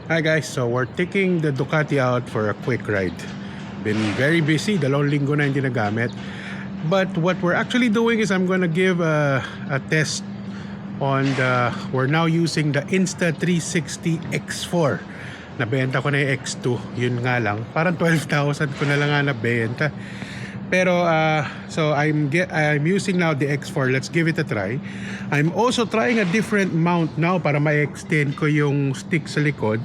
Hi guys, so we're taking the Ducati out for a quick ride. Been very busy, 2 linggo na hindi nagamit. But what we're actually doing is I'm gonna give a test on we're now using the Insta360 X4. Nabenta ko na yung X2, yun nga lang. Parang 12,000 ko na lang nga nabenta. Pero so I'm using now the X4. Let's give it a try. I'm also trying a different mount now para ma-extend ko yung stick sa likod.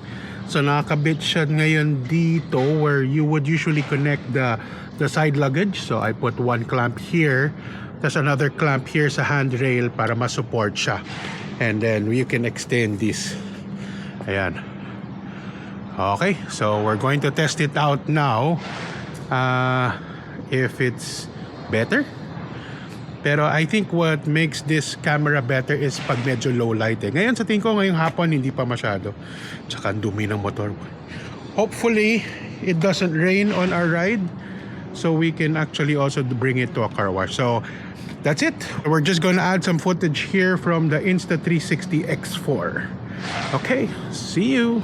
So nakakabit siya ngayon dito where you would usually connect the side luggage. So I put one clamp here, there's another clamp here sa handrail para ma-support siya. And then you can extend this. Ayan. Okay, so we're going to test it out now. If it's better. Pero I think what makes this camera better is pag medyo low light eh. Ngayon sa tingin ko ngayong hapon hindi pa masyado. Tsaka ang dumi ng motor. Hopefully it doesn't rain on our ride, so we can actually also bring it to a car wash. So that's it. We're just gonna add some footage here from the Insta360 X4. Okay, see you.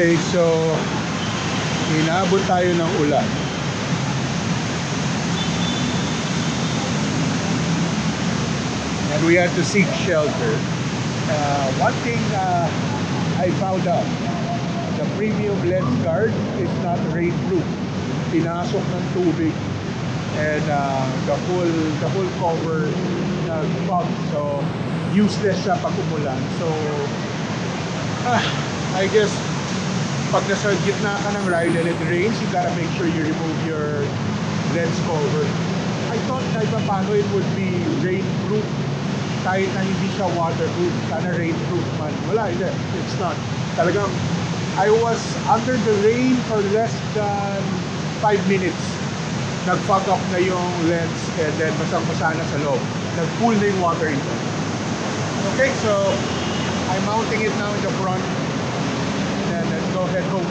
Okay, so inabot tayo ng ulan. And we had to seek shelter. One thing I found out, the premium lens guard is not rainproof. Pinasok ng tubig and the full cover nag-fog. So useless siya pag umulan. So I guess pag nasa gitna ka ng ride and it rains, you gotta make sure you remove your lens cover. I thought kahit paano it would be rainproof, kahit na hindi siya waterproof, sana rainproof man. Wala, hindi. It's not. Talagang, I was under the rain for less than 5 minutes. Nag-fog up na yung lens and then basang-basa na sa loob. Nag-pool na yung water ito. Okay, so I'm mounting it now in the front. And then let's go head home.